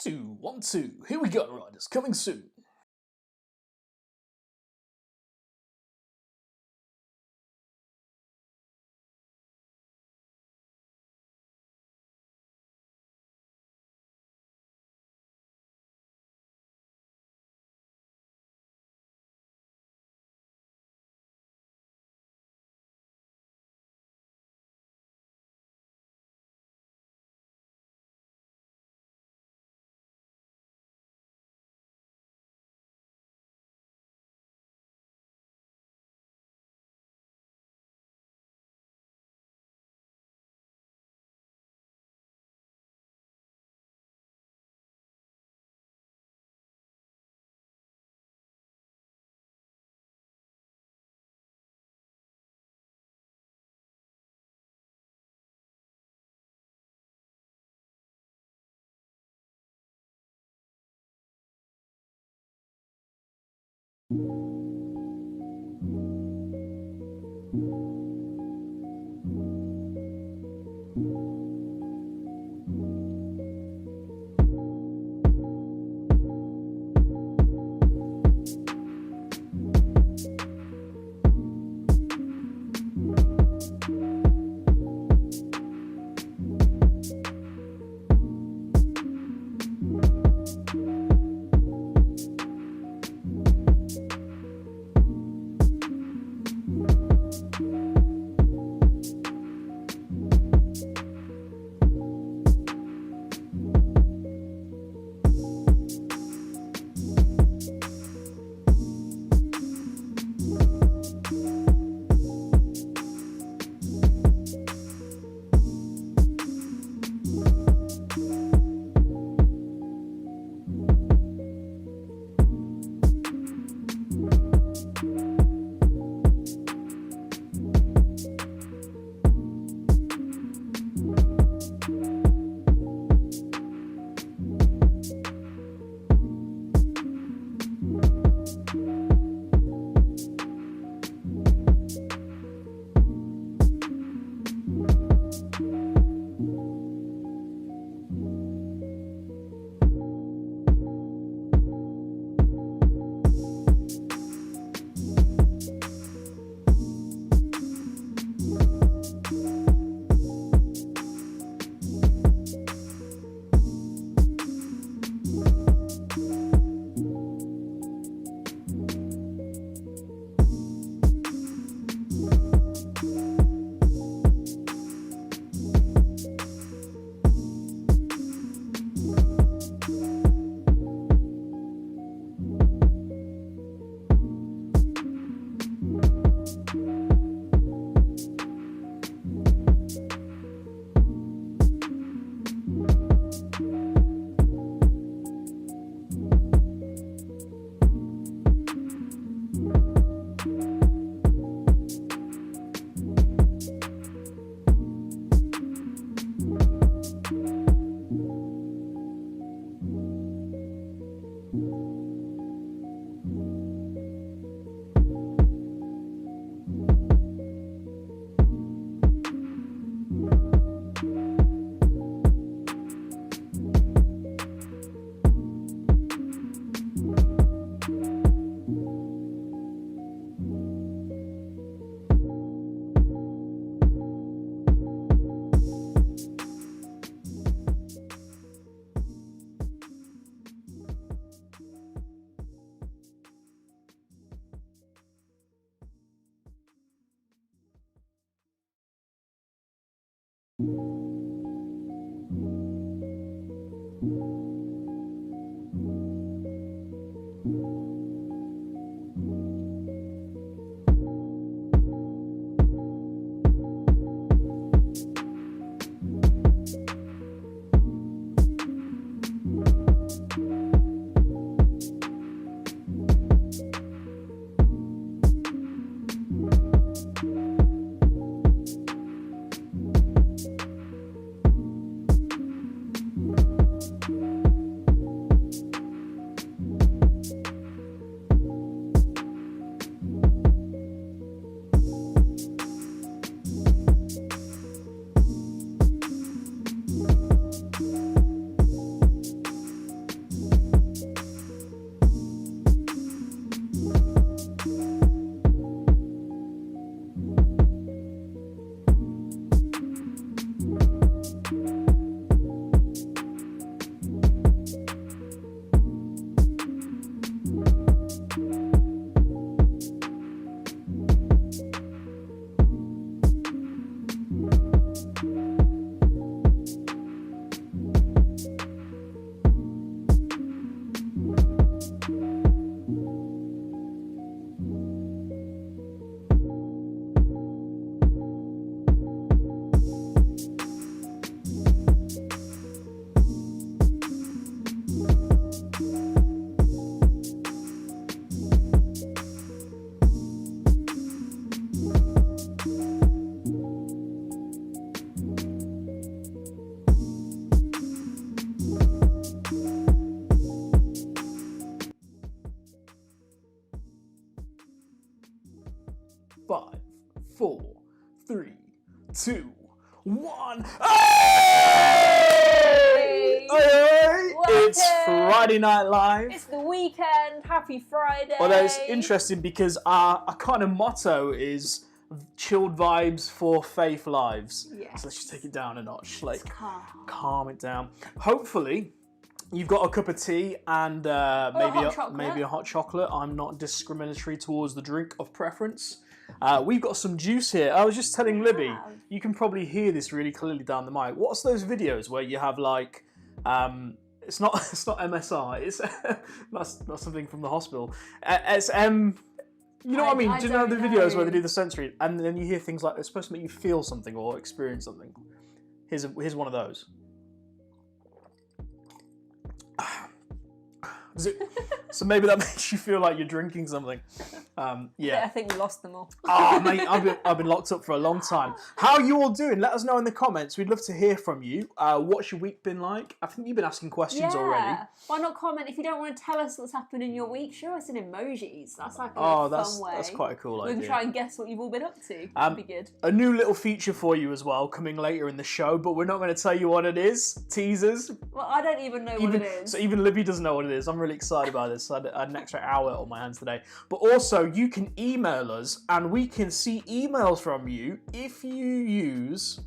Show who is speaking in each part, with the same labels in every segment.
Speaker 1: 2, 1, 2. Here we go, riders. Coming soon. 4, 3, 2, 1. Hey! It's Friday Night Live.
Speaker 2: It's the weekend. Happy Friday.
Speaker 1: Well, that's interesting because our kind of motto is chilled vibes for faith lives.
Speaker 2: Yes.
Speaker 1: So let's just take it down a notch. Like,
Speaker 2: calm
Speaker 1: it down. Hopefully, you've got a cup of tea and maybe a hot chocolate. I'm not discriminatory towards the drink of preference. We've got some juice here. I was just telling Libby, you can probably hear this really clearly down the mic. What's those videos where you have like, it's not MSR. It's not something from the hospital. It's you know what I mean? Do you know the videos where they do the sensory and then you hear things like it's supposed to make you feel something or experience something? Here's one of those. So maybe that makes you feel like you're drinking something. Yeah.
Speaker 2: I think we lost them all.
Speaker 1: Oh, mate, I've been locked up for a long time. How are you all doing? Let us know in the comments. We'd love to hear from you. What's your week been like? I think you've been asking questions already.
Speaker 2: Why not comment? If you don't want to tell us what's happened in your week, show us in emojis. That's like a fun way.
Speaker 1: That's quite a cool idea.
Speaker 2: We can try and guess what you've all been up to. That'd be good.
Speaker 1: A new little feature for you as well, coming later in the show, but we're not going to tell you what it is. Teasers.
Speaker 2: Well, I don't even know what it is.
Speaker 1: So even Libby doesn't know what it is. I'm really excited about this. I had an extra hour on my hands today. But also, you can email us, and we can see emails from you if you use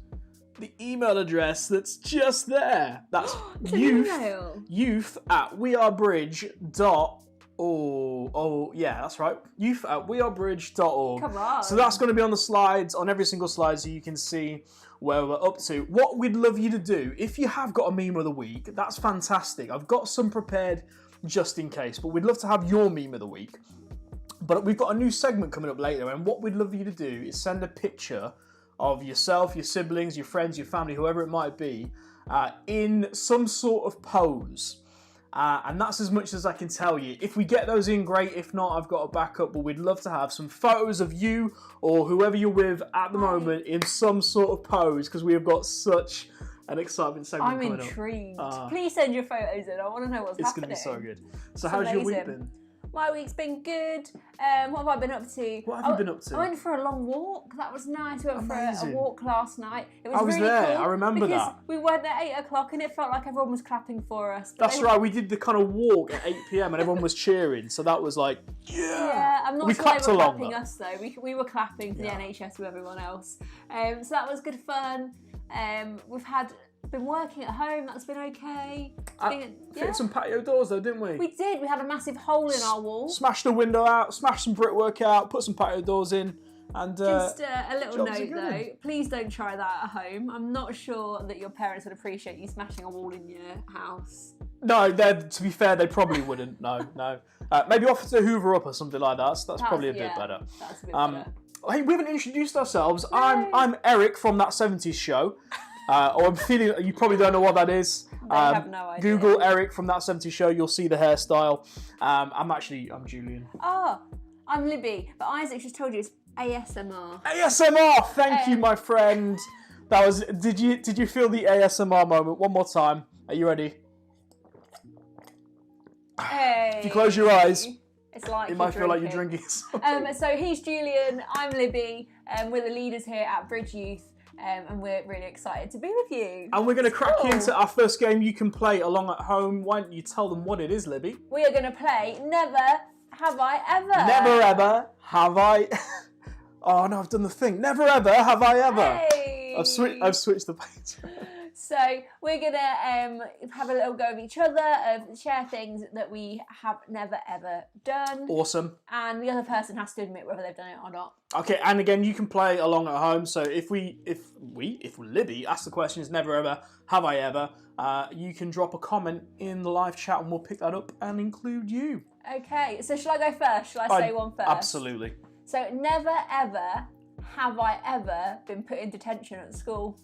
Speaker 1: the email address that's just there. That's youth@wearebridge.org. Oh, yeah, that's right. youth@wearebridge.org.
Speaker 2: Come on.
Speaker 1: So that's going to be on the slides, on every single slide, so you can see where we're up to. What we'd love you to do, if you have got a meme of the week, that's fantastic. I've got some prepared just in case, but we'd love to have your meme of the week. But we've got a new segment coming up later, and what we'd love you to do is send a picture of yourself, your siblings, your friends, your family, whoever it might be, in some sort of pose. And that's as much as I can tell you. If we get those in, great. If not, I've got a backup, but we'd love to have some photos of you or whoever you're with at the moment in some sort of pose, because we have got such an exciting segment coming up.
Speaker 2: I'm intrigued. Please send your photos in. I want to know what's happening.
Speaker 1: It's going to be so good. So how's your week been?
Speaker 2: My week's been good. What have I been up to?
Speaker 1: What have you been up to?
Speaker 2: I went for a long walk. That was nice. We went for a walk last night. It was
Speaker 1: I was
Speaker 2: really
Speaker 1: there.
Speaker 2: cool
Speaker 1: I remember
Speaker 2: because
Speaker 1: that.
Speaker 2: We went at 8 o'clock and it felt like everyone was clapping for us.
Speaker 1: That's right. We did the kind of walk at 8 p.m. and everyone was cheering. So that was like,
Speaker 2: yeah. I'm not
Speaker 1: we
Speaker 2: sure
Speaker 1: clapped
Speaker 2: they were
Speaker 1: along,
Speaker 2: clapping us though. We were clapping for the NHS with everyone else. So that was good fun. We've been working at home. That's been okay.
Speaker 1: Fitted some patio doors though, didn't we?
Speaker 2: We did. We had a massive hole in our wall.
Speaker 1: Smashed the window out, smashed some brickwork out, put some patio doors in, and
Speaker 2: just a little note though. Please don't try that at home. I'm not sure that your parents would appreciate you smashing a wall in your house.
Speaker 1: No, to be fair, they probably wouldn't. No. Maybe offer to hoover up or something like that. So that's probably a bit better.
Speaker 2: That's a bit better.
Speaker 1: Hey, we haven't introduced ourselves.
Speaker 2: No.
Speaker 1: I'm Eric from That 70s Show. Or I'm feeling you probably don't know what that is.
Speaker 2: They have no idea.
Speaker 1: Google Eric from That 70s Show. You'll see the hairstyle. I'm Julian.
Speaker 2: Oh, I'm Libby. But Isaac just told you it's ASMR.
Speaker 1: ASMR. Thank you, my friend. That was. Did you feel the ASMR moment? One more time. Are you ready?
Speaker 2: Hey.
Speaker 1: If you close your eyes,
Speaker 2: it's like
Speaker 1: it might feel like you're drinking something.
Speaker 2: So he's Julian. I'm Libby. We're the leaders here at Bridge Youth. And we're really excited to be with you.
Speaker 1: And we're going to crack into our first game you can play along at home. Why don't you tell them what it is, Libby?
Speaker 2: We are going to play Never Have I Ever.
Speaker 1: Never ever have I... Oh no, I've done the thing. Never ever have I ever.
Speaker 2: Hey.
Speaker 1: I've switched the page.
Speaker 2: So we're going to have a little go of each other, share things that we have never ever done.
Speaker 1: Awesome.
Speaker 2: And the other person has to admit whether they've done it or not.
Speaker 1: Okay, and again, you can play along at home. So if Libby asks the questions, never ever have I ever, you can drop a comment in the live chat and we'll pick that up and include you.
Speaker 2: Okay, so shall I go first? Shall I say one first?
Speaker 1: Absolutely.
Speaker 2: So never ever have I ever been put in detention at school.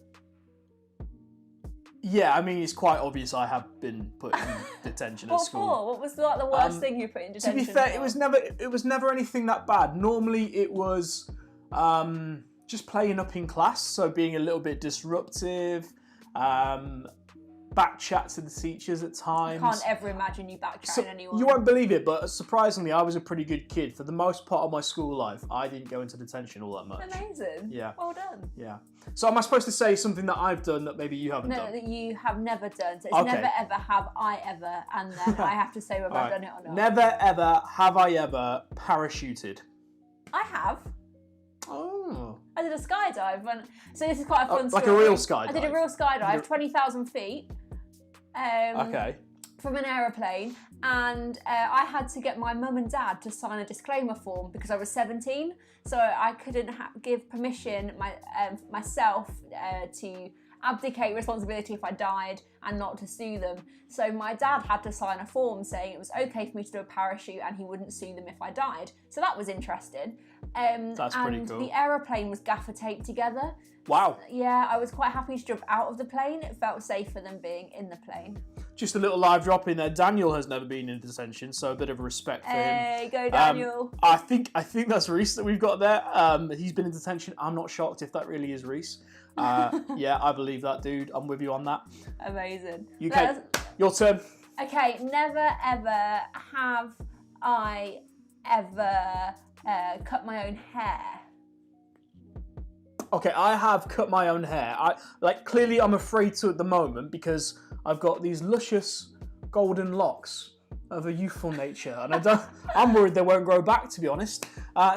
Speaker 1: Yeah, I mean, it's quite obvious I have been put in detention at school.
Speaker 2: What for? What was the worst thing you put in detention?
Speaker 1: To be fair,
Speaker 2: for?
Speaker 1: it was never anything that bad. Normally, it was just playing up in class, so being a little bit disruptive, back chat to the teachers at times.
Speaker 2: Can't ever imagine you backchatting anyone.
Speaker 1: You won't believe it, but surprisingly, I was a pretty good kid. For the most part of my school life, I didn't go into detention all that much.
Speaker 2: Amazing.
Speaker 1: Yeah.
Speaker 2: Well done.
Speaker 1: Yeah. So am I supposed to say something that I've done that maybe you haven't done?
Speaker 2: No, that you have never done. So it's
Speaker 1: Okay.
Speaker 2: never ever have I ever, and then I have to say whether I've done it or not.
Speaker 1: Never ever have I ever parachuted.
Speaker 2: I have.
Speaker 1: Oh.
Speaker 2: I did a skydive. So this is quite a fun story.
Speaker 1: Like a real skydive?
Speaker 2: I did a real skydive, 20,000 feet.
Speaker 1: Okay.
Speaker 2: From an aeroplane, and I had to get my mum and dad to sign a disclaimer form because I was 17, so I couldn't give permission myself to abdicate responsibility if I died and not to sue them. So my dad had to sign a form saying it was okay for me to do a parachute and he wouldn't sue them if I died. So that was interesting.
Speaker 1: That's pretty cool.
Speaker 2: The aeroplane was gaffer taped together.
Speaker 1: Wow.
Speaker 2: Yeah, I was quite happy to jump out of the plane. It felt safer than being in the plane.
Speaker 1: Just a little live drop in there. Daniel has never been in detention, so a bit of respect for him.
Speaker 2: Hey, go Daniel.
Speaker 1: I think that's Reese that we've got there. He's been in detention. I'm not shocked if that really is Reese. Yeah, I believe that, dude. I'm with you on that.
Speaker 2: Amazing.
Speaker 1: Okay, your turn.
Speaker 2: Okay, never ever have I ever cut my own hair.
Speaker 1: Okay, I have cut my own hair. Clearly I'm afraid to at the moment because I've got these luscious golden locks of a youthful nature, and I'm worried they won't grow back, to be honest.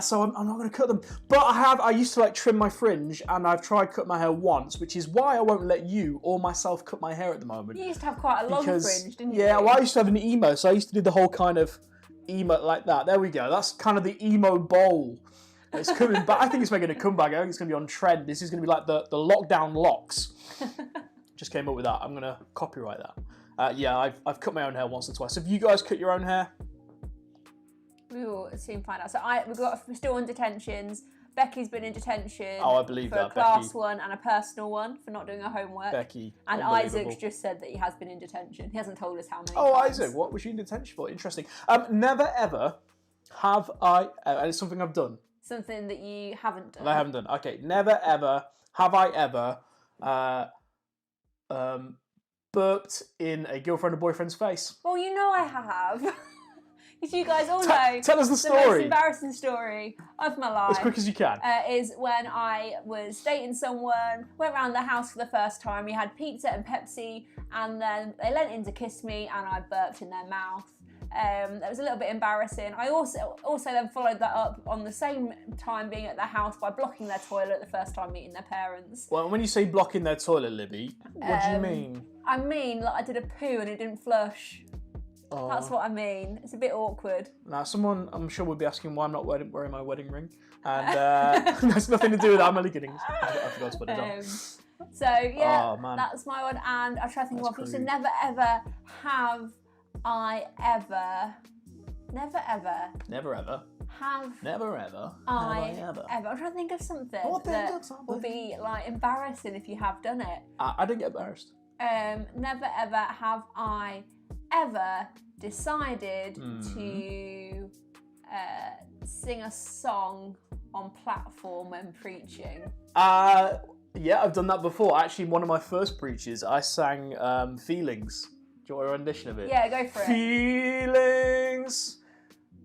Speaker 1: So I'm not going to cut them. But I used to trim my fringe, and I've tried cut my hair once, which is why I won't let you or myself cut my hair at the moment.
Speaker 2: You used to have quite a long fringe, didn't you?
Speaker 1: Yeah, well, I used to have an emo, so I used to do the whole kind of emo like that. There we go. That's kind of the emo bowl. It's coming back. I think it's making a comeback. I think it's going to be on trend. This is going to be like the lockdown locks. Just came up with that. I'm going to copyright that. Yeah, I've cut my own hair once or twice. Have you guys cut your own hair?
Speaker 2: We will soon find out. So we're still in detentions. Becky's been in detention.
Speaker 1: Oh, I believe
Speaker 2: for
Speaker 1: that,
Speaker 2: a class
Speaker 1: Becky.
Speaker 2: one and a personal one for not doing her homework.
Speaker 1: Becky,
Speaker 2: and
Speaker 1: unbelievable.
Speaker 2: Isaac's just said that he has been in detention. He hasn't told us how many.
Speaker 1: Oh,
Speaker 2: times.
Speaker 1: Isaac, what was you in detention for? Interesting. Never ever have I, and it's something I've done.
Speaker 2: Something that you haven't done.
Speaker 1: I haven't done. Okay, never ever have I ever burped in a girlfriend or boyfriend's face.
Speaker 2: Well, you know I have. Because you guys all know.
Speaker 1: Tell us the
Speaker 2: The
Speaker 1: story.
Speaker 2: most embarrassing story of my life.
Speaker 1: As quick as you can.
Speaker 2: Is when I was dating someone, went round the house for the first time. We had pizza and Pepsi, and then they leant in to kiss me, and I burped in their mouth. That was a little bit embarrassing. I also then followed that up on the same time being at their house by blocking their toilet the first time meeting their parents.
Speaker 1: Well, when you say blocking their toilet, Libby, what do you mean?
Speaker 2: I mean, I did a poo and it didn't flush.
Speaker 1: Oh.
Speaker 2: That's what I mean. It's a bit awkward.
Speaker 1: Now, someone I'm sure would be asking why I'm not wearing my wedding ring, and that's nothing to do with that. I'm only kidding. I forgot to put it on.
Speaker 2: So yeah,
Speaker 1: Oh, man.
Speaker 2: that's my one. And I'm trying to think
Speaker 1: That's
Speaker 2: of what. So
Speaker 1: crude.
Speaker 2: never ever have I ever, never ever
Speaker 1: Never ever.
Speaker 2: have
Speaker 1: Never ever.
Speaker 2: I
Speaker 1: have I ever.
Speaker 2: ever. I'm trying to think of something
Speaker 1: Oh, think
Speaker 2: that
Speaker 1: of something.
Speaker 2: would be embarrassing if you have done it.
Speaker 1: I didn't get embarrassed.
Speaker 2: Never ever have I ever decided
Speaker 1: Hmm.
Speaker 2: to sing a song on platform when preaching.
Speaker 1: Yeah, I've done that before. Actually, in one of my first preaches, I sang Feelings. Do you want a rendition of it?
Speaker 2: Yeah, go for it.
Speaker 1: Feelings.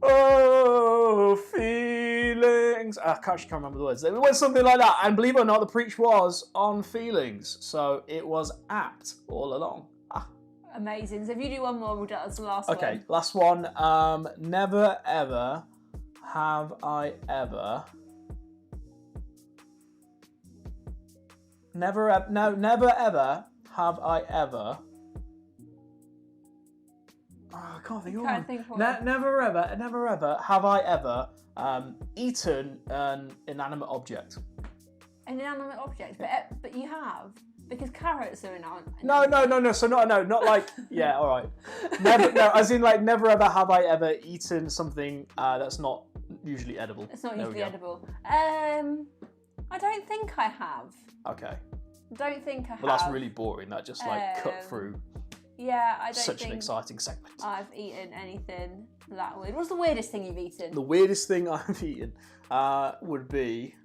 Speaker 1: Oh, feelings. I actually can't remember the words. It was something like that. And believe it or not, the preach was on feelings. So it was apt all along.
Speaker 2: Amazing. So if you do one more, we'll do that as the last one.
Speaker 1: Okay, last one. Never ever have I ever. Never ever have I ever. Oh, I can't think of
Speaker 2: Can't
Speaker 1: one.
Speaker 2: think of one.
Speaker 1: Never ever have I ever eaten an inanimate object.
Speaker 2: An inanimate object, but you have, because carrots are inanimate.
Speaker 1: No. So not like yeah. All right. As in never ever have I ever eaten something that's not usually edible.
Speaker 2: It's not
Speaker 1: There we
Speaker 2: usually
Speaker 1: go.
Speaker 2: edible. I don't think I have.
Speaker 1: Okay.
Speaker 2: Don't think I have.
Speaker 1: Well, that's really boring. That just cut through
Speaker 2: Yeah, I don't
Speaker 1: such
Speaker 2: think
Speaker 1: an exciting segment.
Speaker 2: I've eaten anything that weird. What's the weirdest thing you've eaten?
Speaker 1: The weirdest thing I've eaten would be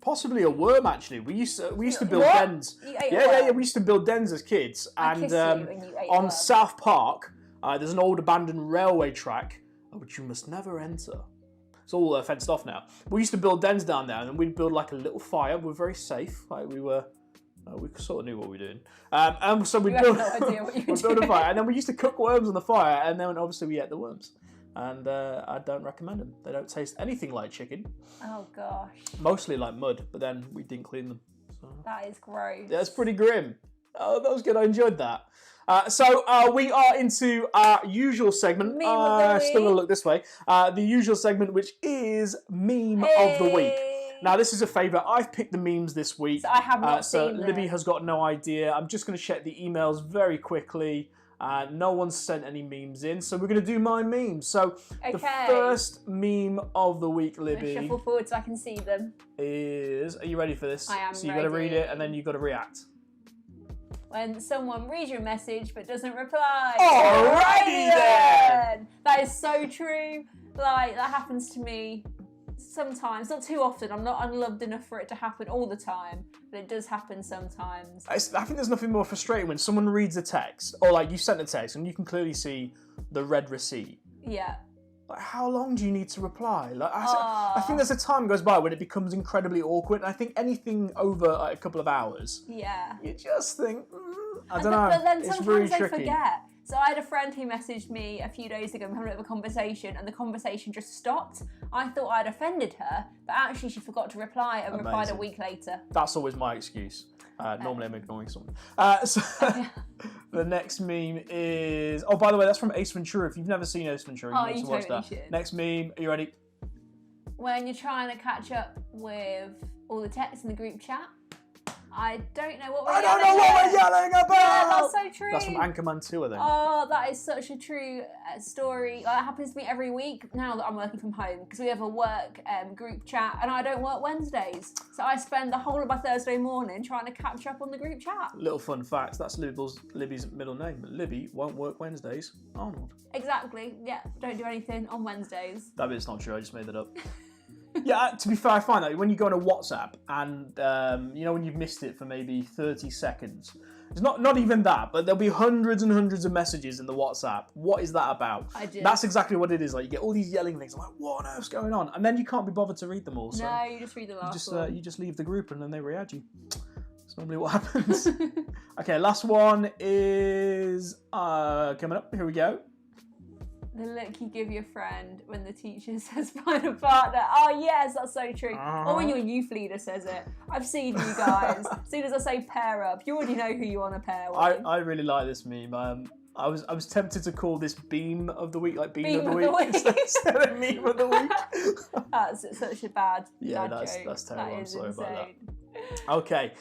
Speaker 1: Possibly a worm, actually. We used to build
Speaker 2: What?
Speaker 1: dens.
Speaker 2: You ate a
Speaker 1: Yeah.
Speaker 2: worm?
Speaker 1: We used to build dens as kids.
Speaker 2: I
Speaker 1: And
Speaker 2: kissed you and you ate a
Speaker 1: on
Speaker 2: worm.
Speaker 1: South Park, there's an old abandoned railway track, which you must never enter. It's all fenced off now. We used to build dens down there, and then we'd build like a little fire. We were very safe. Like we sort of knew what we were doing. And so we'd build,
Speaker 2: no idea what you were
Speaker 1: we'd build a
Speaker 2: doing.
Speaker 1: fire, and then we used to cook worms on the fire, and then obviously we ate the worms. And I don't recommend them. They don't taste anything like chicken.
Speaker 2: Oh gosh.
Speaker 1: Mostly like mud, but then we didn't clean them. So.
Speaker 2: That is gross.
Speaker 1: That's pretty grim. Oh, that was good. I enjoyed that. So we are into our usual segment.
Speaker 2: Meme of the
Speaker 1: Still gonna
Speaker 2: week.
Speaker 1: look this way. The usual segment, which is meme of the week. Now, this is a favourite. I've picked the memes this week.
Speaker 2: So I have not
Speaker 1: So
Speaker 2: seen
Speaker 1: Libby
Speaker 2: them.
Speaker 1: has got no idea. I'm just going to check the emails very quickly. No one's sent any memes in, so we're going to do my memes. So the
Speaker 2: Okay.
Speaker 1: first meme of the week,
Speaker 2: I'm
Speaker 1: Libby,
Speaker 2: gonna shuffle forward so I can see them.
Speaker 1: is... Are you ready for this?
Speaker 2: I am
Speaker 1: So you've got to read
Speaker 2: ready.
Speaker 1: it, and then you've got to react.
Speaker 2: When someone reads your message but doesn't reply.
Speaker 1: Alrighty then.
Speaker 2: That is so true. Like, that happens to me sometimes. Not too often. I'm not unloved enough for it to happen all the time, but it does happen sometimes.
Speaker 1: I think there's nothing more frustrating when someone reads a text, or like you sent a text, and you can clearly see the red receipt.
Speaker 2: Yeah.
Speaker 1: Like, how long do you need to reply? Like, I think there's a time goes by when it becomes incredibly awkward. And I think anything over like, a couple of hours,
Speaker 2: Yeah.
Speaker 1: you just think, I don't know.
Speaker 2: But then
Speaker 1: it's
Speaker 2: sometimes
Speaker 1: really
Speaker 2: they
Speaker 1: tricky.
Speaker 2: forget. So I had a friend who messaged me a few days ago, we had a bit of a conversation, and the conversation just stopped. I thought I'd offended her, but actually she forgot to reply and replied a
Speaker 1: Amazing.
Speaker 2: week later.
Speaker 1: That's always my excuse. Normally I'm ignoring someone. So the next meme is... Oh, by the way, that's from Ace Ventura. If you've never seen Ace Ventura, you need
Speaker 2: you
Speaker 1: to watch
Speaker 2: totally
Speaker 1: that.
Speaker 2: should.
Speaker 1: Next meme. Are you ready?
Speaker 2: When you're trying to catch up with all the texts in the group chat, I don't know what we're
Speaker 1: I don't know what we're yelling about!
Speaker 2: Yeah, that's so true.
Speaker 1: That's from Anchorman 2, I think.
Speaker 2: Oh, that is such a true story. Like, that happens to me every week now that I'm working from home, because we have a work group chat, and I don't work Wednesdays. So I spend the whole of my Thursday morning trying to catch up on the group chat.
Speaker 1: Little fun fact, that's Libby's middle name. Libby won't work Wednesdays. Arnold.
Speaker 2: Exactly. Yeah, don't do anything on Wednesdays.
Speaker 1: That bit's not true, I just made that up. Yeah, to be fair, I find that when you go on a WhatsApp and, you know, when you've missed it for maybe 30 seconds, it's not even that, but there'll be hundreds and hundreds of messages in the WhatsApp. What is that about? That's exactly what it is. Like, you get all these yelling things. I'm like, what on earth's going on? And then you can't be bothered to read them all. So
Speaker 2: No, you just read the last one.
Speaker 1: you just leave the group and then they re-add you. That's normally what happens. Okay, last one is coming up. Here we go.
Speaker 2: The look you give your friend when the teacher says find a partner. Oh yes, that's so true. Or when your youth leader says it. I've seen you guys. As soon as I say pair up, you already know who you want to pair with.
Speaker 1: I really like this meme. I was tempted to call this beam of the week, like beam
Speaker 2: Beam
Speaker 1: of the
Speaker 2: of
Speaker 1: week,
Speaker 2: the week.
Speaker 1: instead of meme of the week.
Speaker 2: That's such a bad
Speaker 1: Yeah,
Speaker 2: dad
Speaker 1: that's
Speaker 2: joke.
Speaker 1: terrible.
Speaker 2: That
Speaker 1: I'm
Speaker 2: is
Speaker 1: sorry about that.
Speaker 2: insane.
Speaker 1: Okay,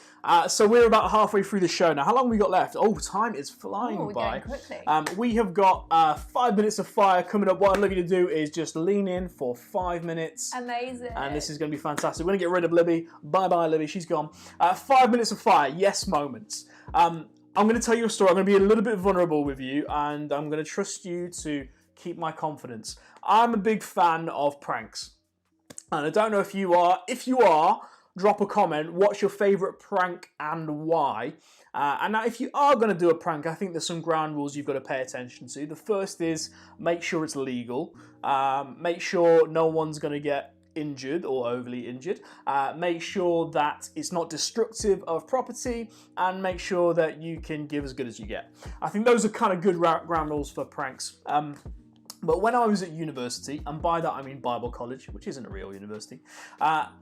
Speaker 1: so we're about halfway through the show now. How long have we got left? Oh, time is flying
Speaker 2: we're
Speaker 1: by.
Speaker 2: going quickly.
Speaker 1: We have got 5 minutes of fire coming up. What I'd love you to do is just lean in for 5 minutes.
Speaker 2: Amazing.
Speaker 1: And this is going to be fantastic. We're going to get rid of Libby. Bye-bye, Libby. She's gone. 5 minutes of fire. Yes moments. I'm going to tell you a story. I'm going to be a little bit vulnerable with you, and I'm going to trust you to keep my confidence. I'm a big fan of pranks. And I don't know if you are. If you are, drop a comment. What's your favourite prank and why? And now, if you are going to do a prank, I think there's some ground rules you've got to pay attention to. The first is make sure it's legal. Make sure no one's going to get injured or overly injured. Make sure that it's not destructive of property, and make sure that you can give as good as you get. I think those are kind of good ground rules for pranks. But when I was at university, and by that I mean Bible college, which isn't a real university,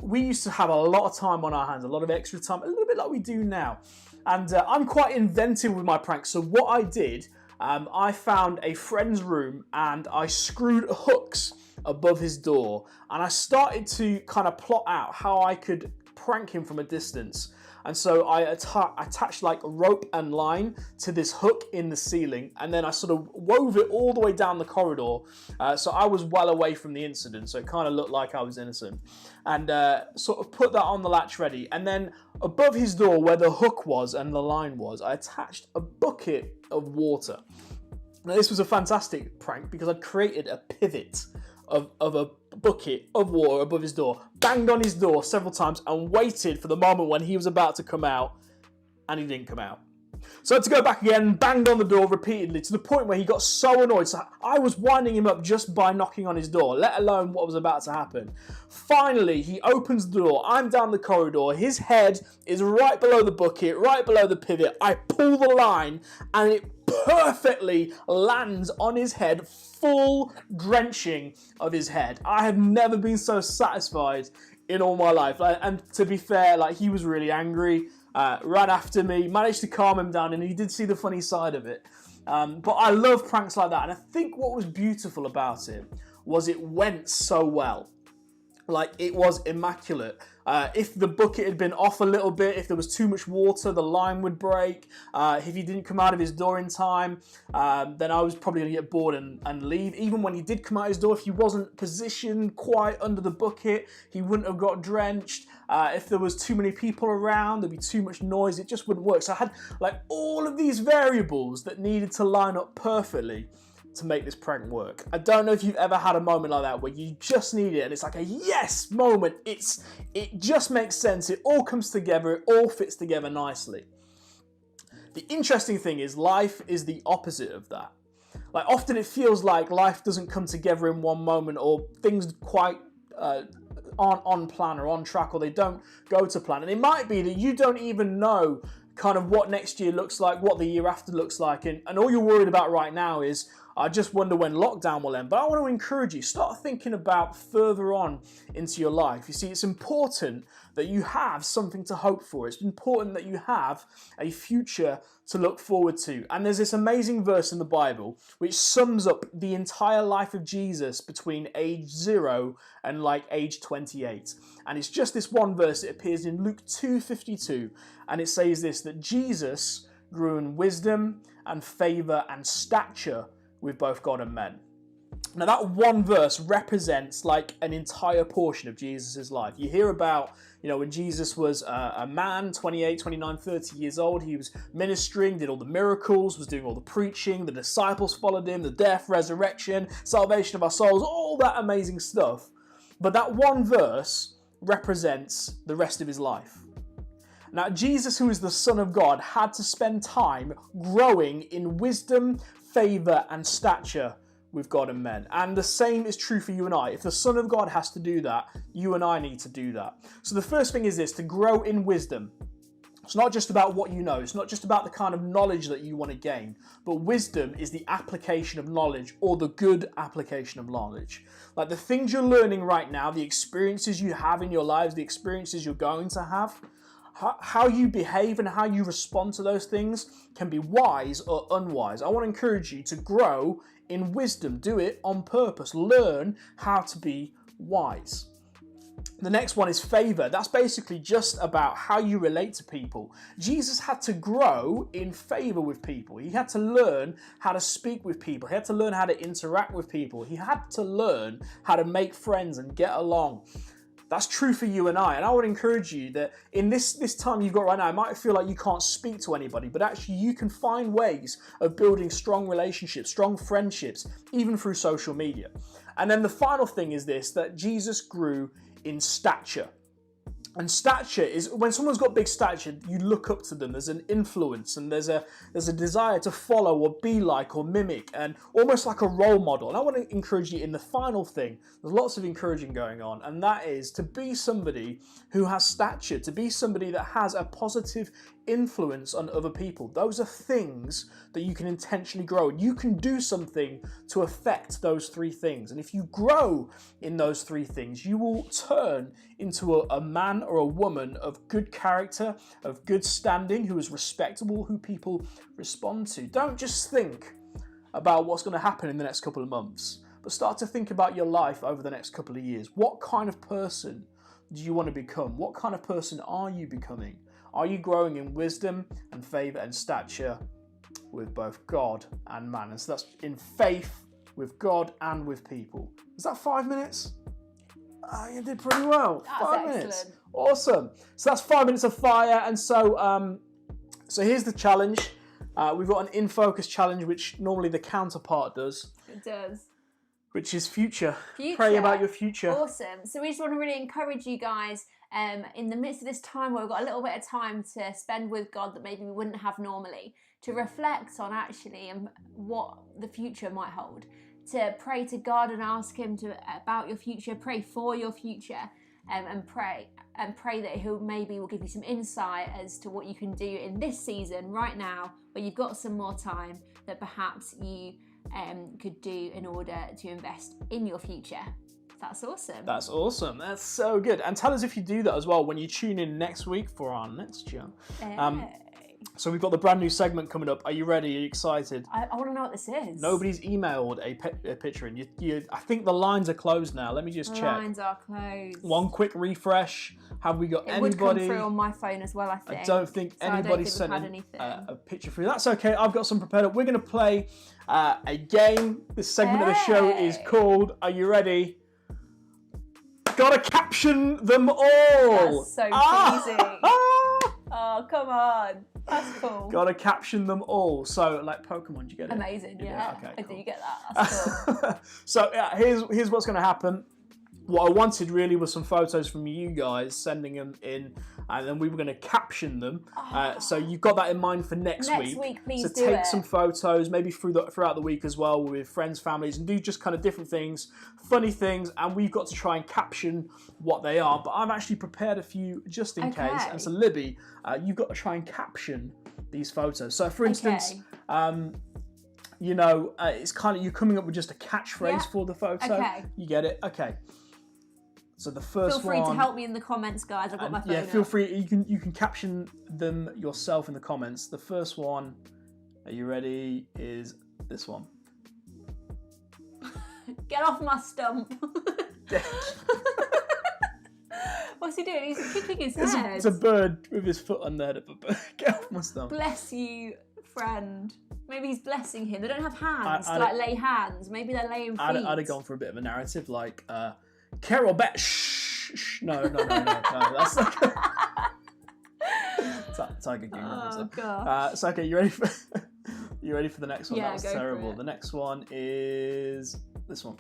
Speaker 1: we used to have a lot of time on our hands, a lot of extra time, a little bit like we do now. And I'm quite inventive with my pranks. So what I did, I found a friend's room and I screwed hooks above his door. And I started to kind of plot out how I could prank him from a distance. And so I attached like rope and line to this hook in the ceiling, and then I sort of wove it all the way down the corridor. So I was well away from the incident, so it kind of looked like I was innocent. And sort of put that on the latch ready. And then above his door, where the hook was and the line was, I attached a bucket of water. Now this was a fantastic prank because I'd created a pivot of a bucket of water above his door, banged on his door several times and waited for the moment when he was about to come out, and he didn't come out. So I had to go back again, banged on the door repeatedly to the point where he got so annoyed. So I was winding him up just by knocking on his door, let alone what was about to happen. Finally, he opens the door. I'm down the corridor. His head is right below the bucket, right below the pivot. I pull the line and it perfectly lands on his head, full drenching of his head. I have never been so satisfied in all my life. And to be fair, he was really angry. Ran after me, managed to calm him down, and he did see the funny side of it. But I love pranks like that, and I think what was beautiful about it was it went so well. It was immaculate. If the bucket had been off a little bit, if there was too much water, the line would break. If he didn't come out of his door in time, then I was probably going to get bored and leave. Even when he did come out his door, if he wasn't positioned quite under the bucket, he wouldn't have got drenched. If there was too many people around, there'd be too much noise, it just wouldn't work. So I had all of these variables that needed to line up perfectly to make this prank work. I don't know if you've ever had a moment like that where you just need it and it's like a yes moment. It just makes sense. It all comes together. It all fits together nicely. The interesting thing is life is the opposite of that. Often it feels like life doesn't come together in one moment, or things quite aren't on plan or on track, or they don't go to plan. And it might be that you don't even know kind of what next year looks like, what the year after looks like, and all you're worried about right now is, I just wonder when lockdown will end. But I want to encourage you, start thinking about further on into your life. You see, it's important that you have something to hope for. It's important that you have a future to look forward to. And there's this amazing verse in the Bible which sums up the entire life of Jesus between age 0 and age 28. And it's just this one verse. It appears in Luke 2:52, and it says this, that Jesus grew in wisdom and favor and stature with both God and men. Now that one verse represents an entire portion of Jesus' life. You hear about, when Jesus was a man, 28, 29, 30 years old, he was ministering, did all the miracles, was doing all the preaching, the disciples followed him, the death, resurrection, salvation of our souls, all that amazing stuff. But that one verse represents the rest of his life. Now, Jesus, who is the Son of God, had to spend time growing in wisdom, favor, and stature with God and men. And the same is true for you and I. If the Son of God has to do that, you and I need to do that. So the first thing is this, to grow in wisdom. It's not just about what you know. It's not just about the kind of knowledge that you want to gain. But wisdom is the application of knowledge, or the good application of knowledge. The things you're learning right now, the experiences you have in your lives, the experiences you're going to have, how you behave and how you respond to those things can be wise or unwise. I want to encourage you to grow in wisdom. Do it on purpose. Learn how to be wise. The next one is favor. That's basically just about how you relate to people. Jesus had to grow in favor with people. He had to learn how to speak with people. He had to learn how to interact with people. He had to learn how to make friends and get along. That's true for you and I. And I would encourage you that in this time you've got right now, it might feel like you can't speak to anybody, but actually you can find ways of building strong relationships, strong friendships, even through social media. And then the final thing is this, that Jesus grew in stature. And stature is, when someone's got big stature, you look up to them. There's an influence and there's a desire to follow or be like or mimic, and almost like a role model. And I want to encourage you in the final thing. There's lots of encouraging going on, and that is to be somebody who has stature, to be somebody that has a positive influence on other people. Those are things that you can intentionally grow. You can do something to affect those three things. And if you grow in those three things, you will turn into a man or a woman of good character, of good standing, who is respectable, who people respond to. Don't just think about what's going to happen in the next couple of months, but start to think about your life over the next couple of years. What kind of person do you want to become? What kind of person are you becoming? Are you growing in wisdom and favor and stature with both God and man? And so that's in faith with God and with people. Is that 5 minutes? You did pretty well.
Speaker 2: That's
Speaker 1: 5 minutes. Awesome. So that's 5 minutes of fire. And so here's the challenge. We've got an in focus challenge, which normally the counterpart does.
Speaker 2: It does.
Speaker 1: Which is future. Pray about your future.
Speaker 2: Awesome. So we just want to really encourage you guys in the midst of this time where we've got a little bit of time to spend with God that maybe we wouldn't have normally, to reflect on actually what the future might hold, to pray to God and ask Him about your future, pray for your future, and pray that He'll will give you some insight as to what you can do in this season right now, where you've got some more time that perhaps you could do in order to invest in your future. That's awesome.
Speaker 1: That's awesome. That's so good. And tell us if you do that as well when you tune in next week for our next show. So we've got the brand new segment coming up. Are you ready? Are you excited?
Speaker 2: I want to know what this is.
Speaker 1: Nobody's emailed a picture in. I think the lines are closed now. Let me just check.
Speaker 2: Lines are closed.
Speaker 1: One quick refresh. Have we got anybody?
Speaker 2: It would come through on my phone as well, I think.
Speaker 1: I don't think anybody sent a picture through. That's okay. I've got some prepared up. We're going to play a game. This segment of the show is called Are You Ready? Gotta caption them all.
Speaker 2: That's so cheesy. Oh, come on. That's cool.
Speaker 1: Gotta caption them all. So, like Pokemon, you get it?
Speaker 2: Amazing, yeah.
Speaker 1: Okay,
Speaker 2: I
Speaker 1: cool.
Speaker 2: do get that. That's cool.
Speaker 1: So, here's what's going to happen. What I wanted really was some photos from you guys, sending them in, and then we were going to caption them. So you've got that in mind for next week.
Speaker 2: Next week, please
Speaker 1: so
Speaker 2: do
Speaker 1: take some photos, maybe throughout the week as well, with friends, families, and do just kind of different things, funny things, and we've got to try and caption what they are. But I've actually prepared a few just in case. And so Libby, you've got to try and caption these photos. So for instance, it's kind of, you're coming up with just a catchphrase for the photo. Okay. You get it? Okay. So the first one.
Speaker 2: Feel free to help me in the comments, guys. I've got my phone.
Speaker 1: Yeah, feel free. You can caption them yourself in the comments. The first one, are you ready? Is this one?
Speaker 2: Get off my stump. What's he doing? He's kicking his head.
Speaker 1: It's a bird with his foot on there. Get off my stump.
Speaker 2: Bless you, friend. Maybe he's blessing him. They don't have hands to lay hands. Maybe they're laying feet.
Speaker 1: I'd have gone for a bit of a narrative like. Carol Bet. No. That's like Tiger King.
Speaker 2: Oh god.
Speaker 1: So okay, you ready for the next one?
Speaker 2: Yeah,
Speaker 1: that was terrible. The next one is this one.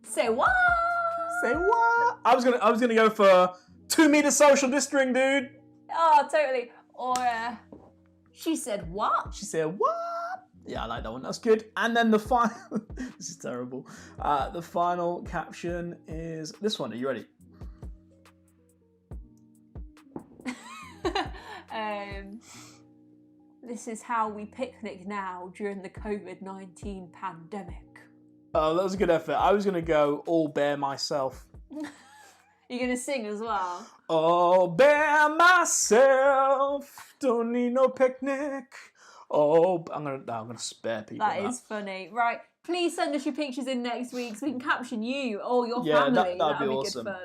Speaker 2: Say what?
Speaker 1: Say what? I was gonna go for 2 meter social distancing, dude.
Speaker 2: Oh, totally. Or she said what?
Speaker 1: She said what? Yeah, I like that one. That's good. And then the final... This is terrible. The final caption is this one. Are you ready?
Speaker 2: This is how we picnic now during the COVID-19 pandemic.
Speaker 1: Oh, that was a good effort. I was going to go all bare myself.
Speaker 2: You're going to sing as well?
Speaker 1: All bare myself. Don't need no picnic. Oh, I'm gonna spare people.
Speaker 2: That is funny. Right, please send us your pictures in next week so we can caption you or your family. That'd be awesome. Good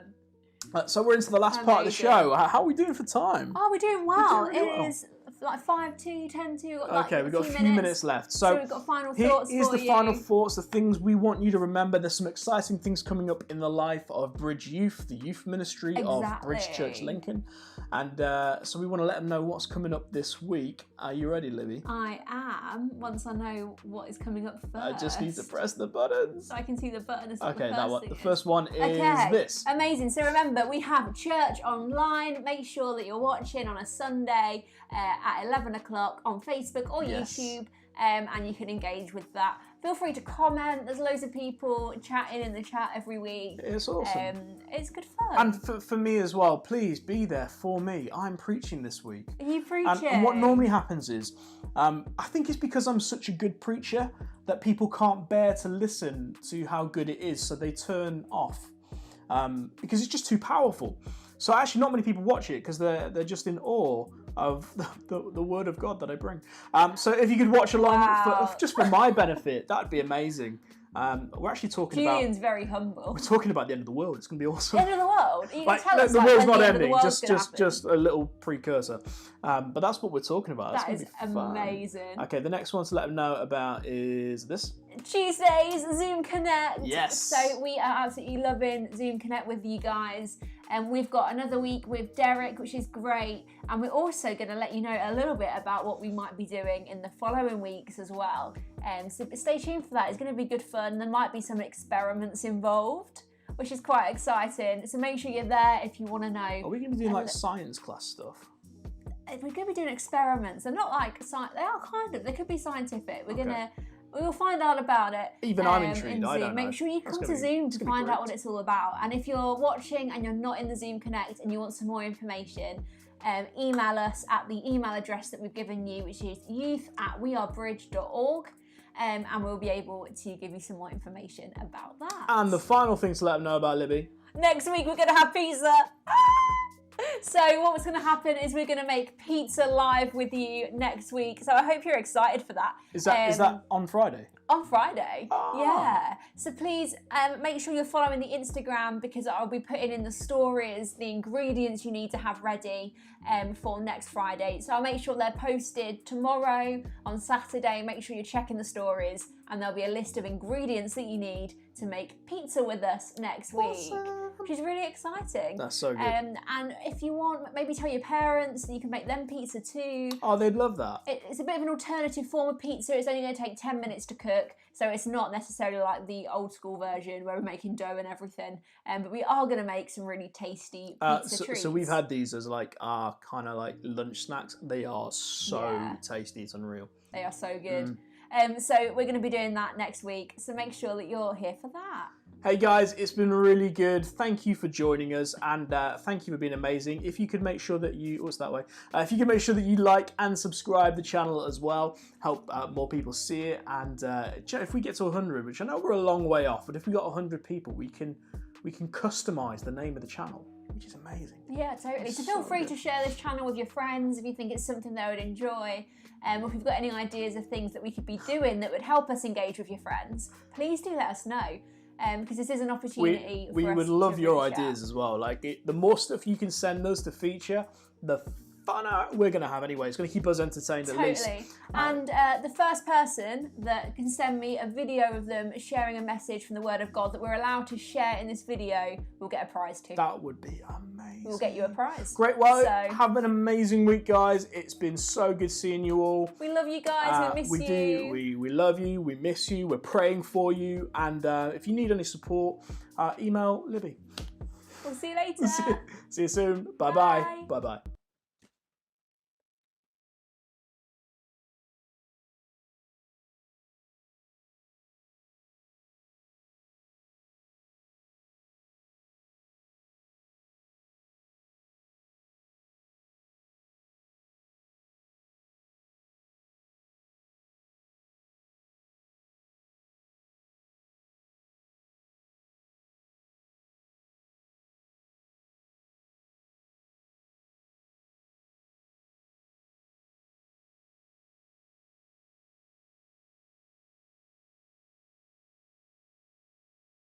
Speaker 2: fun.
Speaker 1: So we're into the last part of the show. How are we doing for time?
Speaker 2: Oh, we're doing well. It is like 5 to 10 to.
Speaker 1: Okay, we've got a few minutes left. So
Speaker 2: we've got final thoughts.
Speaker 1: Here's the final thoughts, the things we want you to remember. There's some exciting things coming up in the life of Bridge Youth, the youth ministry of Bridge Church Lincoln. And so we want to let them know what's coming up this week. Are you ready, Libby?
Speaker 2: I am. Once I know what is coming up first.
Speaker 1: I just need to press the buttons.
Speaker 2: So I can see the button.
Speaker 1: Okay, that one. The first one is this.
Speaker 2: Amazing. So remember, we have church online. Make sure that you're watching on a Sunday at 11 o'clock on Facebook or YouTube. And you can engage with that. Feel free to comment. There's loads of people chatting in the chat every week.
Speaker 1: It's awesome.
Speaker 2: It's good fun.
Speaker 1: And for me as well, please be there for me. I'm preaching this week.
Speaker 2: Are you preaching?
Speaker 1: And what normally happens is, I think it's because I'm such a good preacher that people can't bear to listen to how good it is, so they turn off because it's just too powerful. So actually not many people watch it because they're just in awe of the word of God that I bring. So if you could watch along just for my benefit, that'd be amazing. We're actually talking
Speaker 2: Julian's very humble.
Speaker 1: We're talking about the end of the world. It's going to be awesome.
Speaker 2: The end of the world? You can tell us
Speaker 1: the world's not
Speaker 2: when
Speaker 1: ending.
Speaker 2: The
Speaker 1: just a little precursor. But that's what we're talking about.
Speaker 2: That is amazing.
Speaker 1: Okay, the next one to let them know about is this.
Speaker 2: Tuesdays, Zoom Connect.
Speaker 1: Yes.
Speaker 2: So we are absolutely loving Zoom Connect with you guys. And we've got another week with Derek, which is great. And we're also going to let you know a little bit about what we might be doing in the following weeks as well. So stay tuned for that. It's going to be good fun. There might be some experiments involved, which is quite exciting. So make sure you're there if you want to know.
Speaker 1: Are we going to be doing like science class stuff?
Speaker 2: We're going to be doing experiments. They're not like science. They are kind of. They could be scientific. We'll find out about it.
Speaker 1: Even I'm intrigued.
Speaker 2: I
Speaker 1: don't know.
Speaker 2: Make sure you come to Zoom to find out what it's all about. And if you're watching and you're not in the Zoom Connect and you want some more information, email us at the email address that we've given you, which is youth@wearebridge.org. And we'll be able to give you some more information about that.
Speaker 1: And the final thing to let them know about, Libby.
Speaker 2: Next week we're going to have pizza. So what's going to happen is we're going to make pizza live with you next week. So I hope you're excited for that.
Speaker 1: Is that on Friday?
Speaker 2: On Friday, yeah. So please make sure you're following the Instagram, because I'll be putting in the stories the ingredients you need to have ready for next Friday. So I'll make sure they're posted tomorrow, on Saturday. Make sure you're checking the stories, and there'll be a list of ingredients that you need to make pizza with us next week, which is really exciting.
Speaker 1: That's so good.
Speaker 2: And if you want, maybe tell your parents and you can make them pizza too.
Speaker 1: Oh, they'd love that.
Speaker 2: It's a bit of an alternative form of pizza. It's only going to take 10 minutes to cook, so it's not necessarily like the old school version where we're making dough and everything. But we are going to make some really tasty pizza treats.
Speaker 1: So we've had these as like our kind of like lunch snacks. They are so tasty. It's unreal.
Speaker 2: They are so good. So we're going to be doing that next week. So make sure that you're here for that.
Speaker 1: Hey guys, it's been really good. Thank you for joining us, and thank you for being amazing. If you could make sure that if you could make sure that you like and subscribe the channel as well, help more people see it. And if we get to 100, which I know we're a long way off, but if we got 100 people, we can customize the name of the channel, which is amazing.
Speaker 2: Yeah, totally. So feel free to share this channel with your friends if you think it's something they would enjoy. Or if you've got any ideas of things that we could be doing that would help us engage with your friends, please do let us know. Because this is an opportunity
Speaker 1: we would love your ideas as well. Like the more stuff you can send us to feature, the funner we're going to have anyway. It's going to keep us entertained at least.
Speaker 2: And the first person that can send me a video of them sharing a message from the Word of God that we're allowed to share in this video will get a prize too.
Speaker 1: That would be amazing.
Speaker 2: We'll get you a prize.
Speaker 1: Great. Well, have an amazing week, guys. It's been so good seeing you all.
Speaker 2: We love you guys. We miss you.
Speaker 1: We love you. We miss you. We're praying for you. And if you need any support, email Libby.
Speaker 2: We'll see you later.
Speaker 1: See you soon. Bye-bye. Bye-bye.